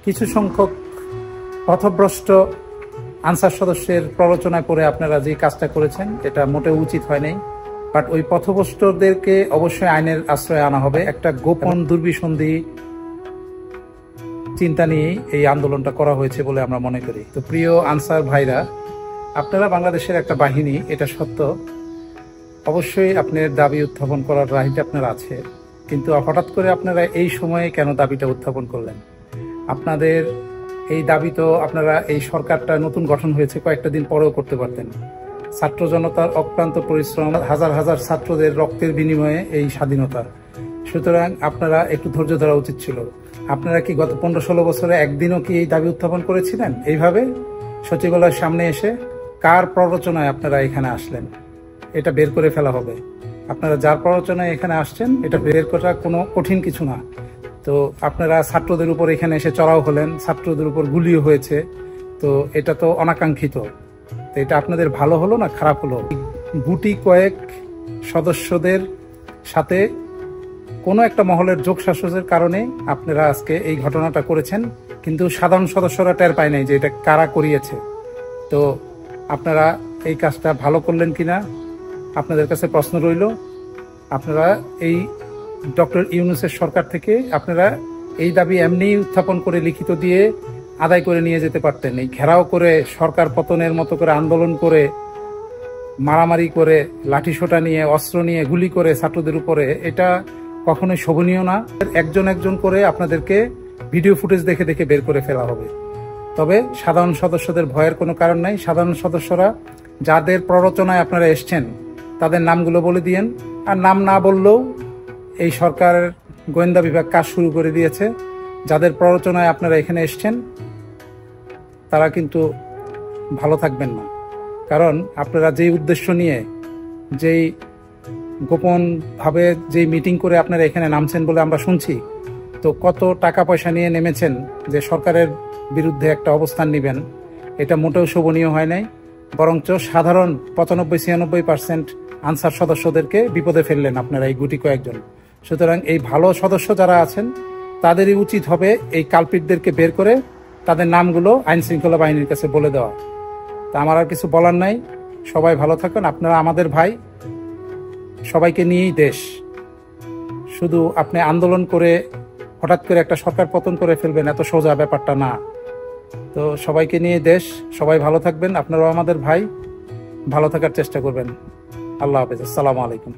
কিছু সংখ্যক পথভ্রষ্ট আনসার সদস্যের প্ররোচনায় পড়ে আপনারা যে কাজটা করেছেন এটা মোটেও উচিত হয় নাই। বাট ওই পথভ্রষ্টদেরকে অবশ্যই আইনের আশ্রয়ে আনা হবে। একটা গোপন দুর্বিসন্ধি চিন্তা নিয়েই এই আন্দোলনটা করা হয়েছে বলে আমরা মনে করি। তো প্রিয় আনসার ভাইরা, আপনারা বাংলাদেশের একটা বাহিনী, এটা সত্য। অবশ্যই আপনার দাবি উত্থাপন করার রাইট আপনার আছে, কিন্তু হঠাৎ করে আপনারা এই সময়ে কেন দাবিটা উত্থাপন করলেন? আপনাদের এই দাবি তো আপনারা এই সরকারটা নতুন গঠন হয়েছে কয়েকটা দিন পরেও করতে পারতেন। ছাত্র জনতার অক্লান্ত পরিশ্রম, হাজার হাজার ছাত্রদের রক্তের বিনিময়ে এই স্বাধীনতা। সুতরাং আপনারা একটু ধৈর্য ধরা উচিত ছিল। আপনারা কি গত 15-16 বছরে একদিনও কি এই দাবি উত্থাপন করেছিলেন এইভাবে সচিবালয়ের সামনে এসে? কার প্ররোচনায় আপনারা এখানে আসলেন? এটা বের করে ফেলা হবে। আপনারা যার প্ররোচনায় এখানে আসছেন এটা বের করা কোনো কঠিন কিছু না। তো আপনারা ছাত্রদের উপর এখানে এসে চড়াও হলেন, ছাত্রদের উপর গুলিও হয়েছে। তো এটা তো অনাকাঙ্ক্ষিত। তো এটা আপনাদের ভালো হলো না খারাপ হলো? গুটি কয়েক সদস্যদের সাথে কোনো একটা মহলের যোগসাজশের কারণে আপনারা আজকে এই ঘটনাটা করেছেন, কিন্তু সাধারণ সদস্যরা টের পায় নাই যে এটা কারা করিয়েছে। তো আপনারা এই কাজটা ভালো করলেন কিনা আপনাদের কাছে প্রশ্ন রইল। আপনারা এই ডক্টর ইউনূসের সরকার থেকে আপনারা এই দাবি এমনি উত্থাপন করে লিখিত দিয়ে আদায় করে নিয়ে যেতে পারতেন। এই ঘেরাও করে সরকার পতনের মতো করে আন্দোলন করে, মারামারি করে, লাঠিসোঁটা নিয়ে, অস্ত্র নিয়ে গুলি করে ছাত্রদের উপরে, এটা কখনোই শোভনীয় না। একজন একজন করে আপনাদেরকে ভিডিও ফুটেজ দেখে দেখে বের করে ফেলা হবে। তবে সাধারণ সদস্যদের ভয়ের কোনো কারণ নাই। সাধারণ সদস্যরা যাদের প্ররোচনায় আপনারা এসছেন তাদের নামগুলো বলে দিয়েন। আর নাম না বললেও এই সরকারের গোয়েন্দা বিভাগ কাজ শুরু করে দিয়েছে। যাদের প্ররোচনায় আপনারা এখানে এসছেন তারা কিন্তু ভালো থাকবেন না। কারণ আপনারা যেই উদ্দেশ্য নিয়ে, যেই গোপনভাবে যেই মিটিং করে আপনারা এখানে নামছেন বলে আমরা শুনছি, তো কত টাকা পয়সা নিয়ে নেমেছেন যে সরকারের বিরুদ্ধে একটা অবস্থান নেবেন, এটা মোটেও শোভনীয় হয় নাই। বরঞ্চ সাধারণ 95-96% আনসার সদস্যদেরকে বিপদে ফেললেন আপনারা এই গুটি কয়েকজন। সুতরাং এই ভালো সদস্য যারা আছেন তাদেরই উচিত হবে এই কালপিটদেরকে বের করে তাদের নামগুলো আইন শৃঙ্খলা বাহিনীর কাছে বলে দেওয়া। তা আমার আর কিছু বলার নাই। সবাই ভালো থাকুন। আপনারা আমাদের ভাই, সবাইকে নিয়েই দেশ। শুধু আপনি আন্দোলন করে হঠাৎ করে একটা সরকার পতন করে ফেলবেন, এত সোজা ব্যাপারটা না। তো সবাইকে নিয়ে দেশ। সবাই ভালো থাকবেন। আপনারাও আমাদের ভাই, ভালো থাকার চেষ্টা করবেন। আল্লাহ হাফেজ। আসসালামু আলাইকুম।